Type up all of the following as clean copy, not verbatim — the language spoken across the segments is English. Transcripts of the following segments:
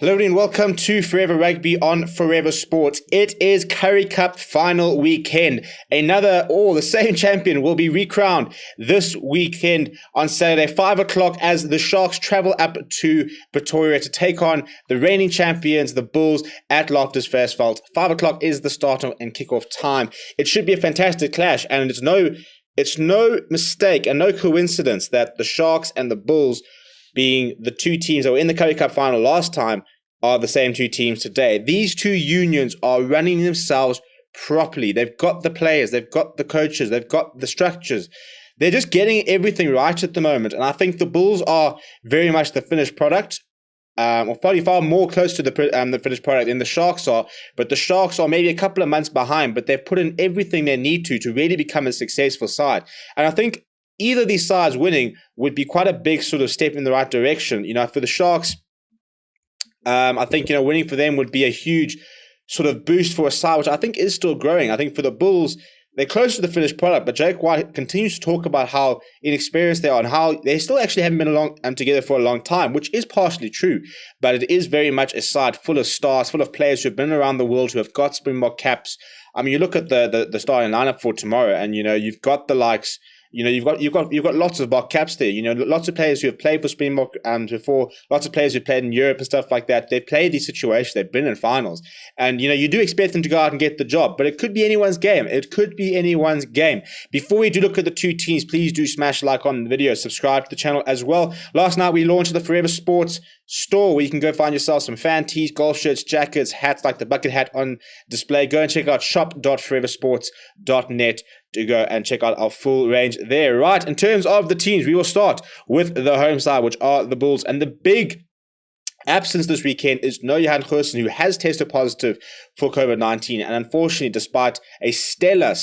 Hello everyone, welcome to Forever Rugby on Forever Sports. It is Currie Cup final weekend. The same champion will be recrowned this weekend on Saturday, 5 o'clock, as the Sharks travel up to Pretoria to take on the reigning champions, the Bulls, at Loftus Versfeld. 5 o'clock is the start and kickoff time. It should be a fantastic clash, and it's no mistake and no coincidence that the Sharks and the Bulls, being the two teams that were in the Currie Cup final last time, are the same two teams today. These two unions are running themselves properly. They've got the players, they've got the coaches, they've got the structures. They're just getting everything right at the moment. And I think the Bulls are very much the finished product, or probably far more close to the finished product than the Sharks are. But the Sharks are maybe a couple of months behind, but they've put in everything they need to really become a successful side. And I think either of these sides winning would be quite a big sort of step in the right direction. For the Sharks, I think, winning for them would be a huge sort of boost for a side, which I think is still growing. I think for the Bulls, they're close to the finished product, but Jake White continues to talk about how inexperienced they are and how they still actually haven't been together for a long time, which is partially true. But it is very much a side full of stars, full of players who have been around the world, who have got Springbok caps. I mean, you look at the starting lineup for tomorrow, and you've got the likes. You've got lots of Bok caps there. Lots of players who have played for Springbok before, lots of players who have played in Europe and stuff like that. They've played these situations. They've been in finals. And, you do expect them to go out and get the job. But it could be anyone's game. Before we do look at the two teams, please do smash like on the video. Subscribe to the channel as well. Last night, we launched the Forever Sports store where you can go find yourself some fan tees, golf shirts, jackets, hats like the bucket hat on display. Go and check out shop.foreversports.net to go and check out our full range there. Right, in terms of the teams, we will start with the home side, which are the Bulls. And the big absence this weekend is no Johan Goosen, who has tested positive for COVID-19. And unfortunately, despite a stellar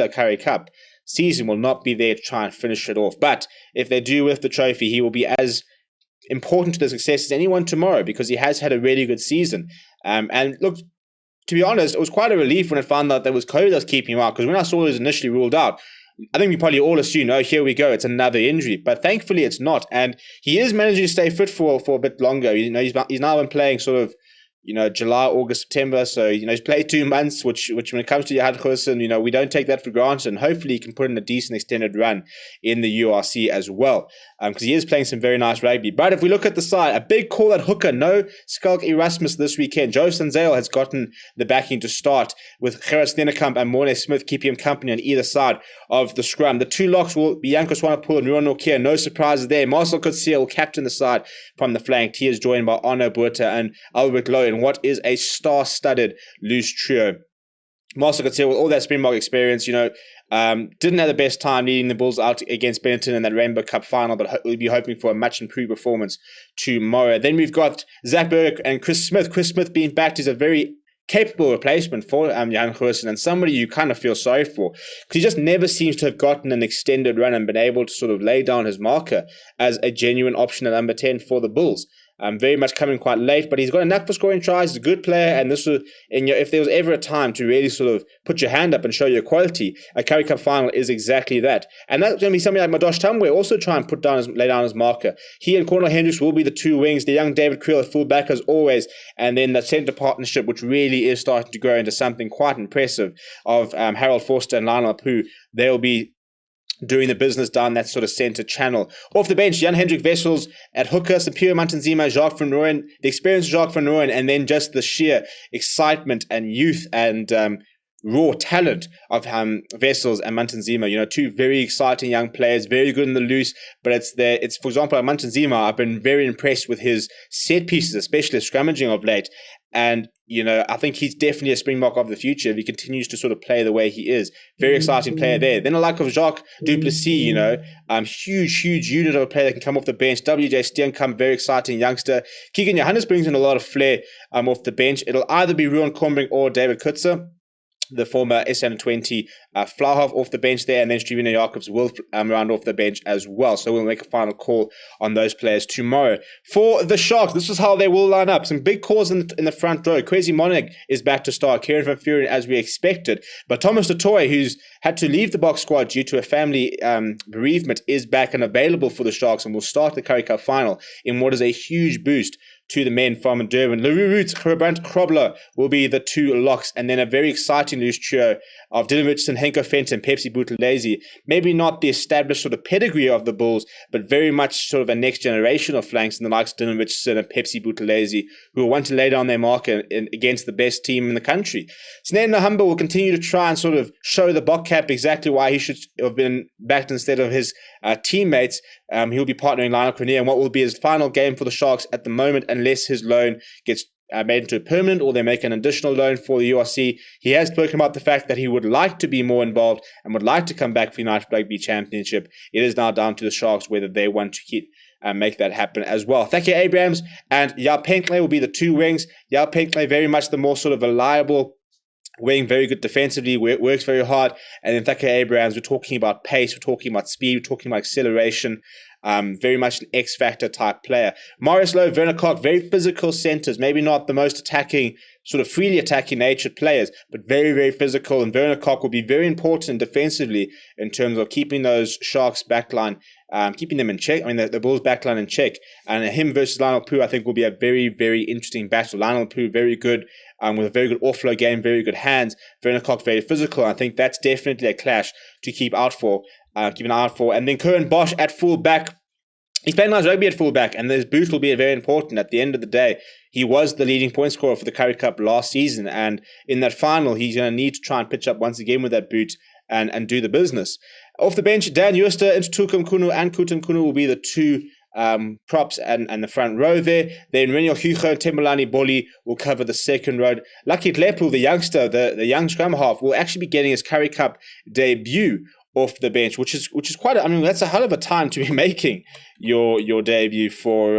Currie Cup season, will not be there to try and finish it off. But if they do with the trophy, he will be as important to the success as anyone tomorrow, because he has had a really good season. And look, to be honest, it was quite a relief when I found out there was COVID that was keeping him out, because when I saw he was initially ruled out, I think we probably all assumed, oh, here we go, it's another injury. But thankfully it's not. And he is managing to stay fit for a bit longer. He's now been playing sort of, July, August, September. So, he's played 2 months, which when it comes to Johan Goosen, we don't take that for granted. And hopefully he can put in a decent extended run in the URC as well, because he is playing some very nice rugby. But if we look at the side, a big call at hooker. No Skalk Erasmus this weekend. Joe Sanzale has gotten the backing to start, with Gerard Stennekamp and Morne Smith keeping him company on either side of the scrum. The two locks will be Janko Swanepoel and Ruan Nokia. No surprises there. Marcel Coetzee will captain the side from the flank. He is joined by Arno Botha and Albert Lowe in what is a star-studded loose trio. Marcel Coetzee, with all that Springbok experience, didn't have the best time leading the Bulls out against Benetton in that Rainbow Cup final, but we'll be hoping for a much improved performance tomorrow. Then we've got Zach Burke and Chris Smith. Chris Smith being backed is a very capable replacement for Johan Goosen, and somebody you kind of feel sorry for, because he just never seems to have gotten an extended run and been able to sort of lay down his marker as a genuine option at number 10 for the Bulls. Very much coming quite late, but he's got a knack for scoring tries. He's a good player, and if there was ever a time to really sort of put your hand up and show your quality, a Currie Cup final is exactly that. And that's going to be something like Madosh Tambwe also try and lay down his marker. He and Cornel Hendricks will be the two wings. The young David Creel at fullback as always, and then the centre partnership, which really is starting to grow into something quite impressive, of Harold Forster and Lionel Apu. They'll be doing the business down that sort of centre channel. Off the bench, Jan Hendrik Wessels at hooker, Sapiro Mantanzima, Jacques van Rooyen, the experience of Jacques van Rooyen, and then just the sheer excitement and youth and raw talent of Wessels and Mantanzima. Two very exciting young players, very good in the loose, but it's for example, Mantanzima, I've been very impressed with his set pieces, especially scrummaging of late. And, I think he's definitely a Springbok of the future if he continues to sort of play the way he is. Very exciting player there. Then the like of Jacques du Plessis, huge unit of a player that can come off the bench. WJ Steenkamp, very exciting youngster. Keegan Johannes brings in a lot of flair off the bench. It'll either be Ruan Combing or David Kutzer, the former SN20 Flauhoff off the bench there, and then Stevino Jacobs will round off the bench as well. So we'll make a final call on those players tomorrow. For the Sharks, this is how they will line up. Some big calls in the front row. Kwesi Monig is back to start. Kieran van Vuuren, as we expected. But Thomas du Toit, who's had to leave the box squad due to a family bereavement, is back and available for the Sharks and will start the Currie Cup final in what is a huge boost to the men from Durban. Leroux Roots, Brabant Krobler will be the 2 locks, and then a very exciting loose trio of Dylan Richardson, Henko Fenton, Pepsi Buthelezi. Maybe not the established sort of pedigree of the Bulls, but very much sort of a next generation of flanks in the likes of Dylan Richardson and Pepsi Buthelezi, who will want to lay down their mark against the best team in the country. Snare Nahamba will continue to try and sort of show the Bokcap exactly why he should have been backed instead of his teammates. He'll be partnering Lionel Cornier in what will be his final game for the Sharks at the moment, unless his loan gets made into a permanent or they make an additional loan for the URC. He has spoken about the fact that he would like to be more involved and would like to come back for United Rugby Championship. It is now down to the Sharks whether they want to make that happen as well. Thake Abrahams and Yao Penkley will be the 2 wings. Yao Penkley very much the more sort of reliable wing, very good defensively, works very hard. And then Thake Abrahams, we're talking about pace, we're talking about speed, we're talking about acceleration. Very much an X-factor type player. Marius Lowe, Werner Koch, very physical centers, maybe not the most attacking, sort of freely attacking natured players, but very, very physical. And Werner Koch will be very important defensively in terms of keeping those Sharks backline, keeping them in check. I mean, the Bulls backline in check. And him versus Lionel Poo, I think, will be a very, very interesting battle. Lionel Poo, very good, with a very good offload game, very good hands. Werner Koch, very physical. I think that's definitely a clash to keep out for. Keep an eye out for. And then Curran Bosch at fullback. He's playing nice rugby at fullback, and his boot will be very important. At the end of the day, he was the leading point scorer for the Currie Cup last season, and in that final, he's going to need to try and pitch up once again with that boot and do the business. Off the bench, Dan Jooste, Ntutuka Mkunu, and Kuta Mkunu will be the 2 props and the front row there. Then Renio Hugo and Tembelani Boli will cover the second row. Lucky Tlepu, the youngster, the young scrum half, will actually be getting his Currie Cup debut off the bench, which is quite. I mean, that's a hell of a time to be making your debut for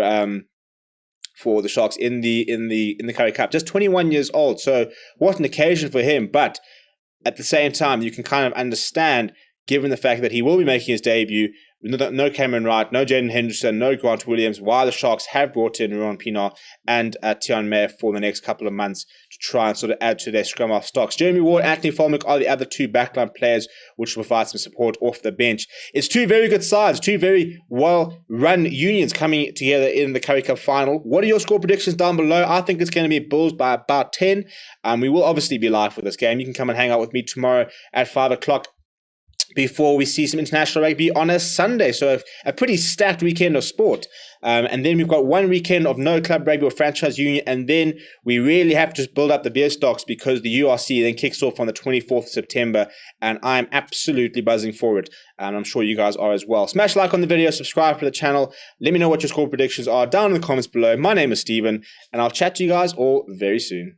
the Sharks in the Currie Cup. Just 21 years old, so what an occasion for him. But at the same time, you can kind of understand, given the fact that he will be making his debut. No Cameron Wright, no Jaden Henderson, no Grant Williams, why the Sharks have brought in Ruan Pienaar and Tian Meyer for the next couple of months to try and sort of add to their scrum half stocks. Jeremy Ward, Anthony Folmick are the other 2 backline players which will provide some support off the bench. It's 2 very good sides, 2 very well-run unions coming together in the Currie Cup final. What are your score predictions down below? I think it's going to be Bulls by about 10. We will obviously be live for this game. You can come and hang out with me tomorrow at 5 o'clock. Before we see some international rugby on a Sunday. So a pretty stacked weekend of sport. And then we've got 1 weekend of no club rugby or franchise union. And then we really have to build up the beer stocks because the URC then kicks off on the 24th of September. And I'm absolutely buzzing for it. And I'm sure you guys are as well. Smash like on the video, subscribe to the channel. Let me know what your score predictions are down in the comments below. My name is Steven, and I'll chat to you guys all very soon.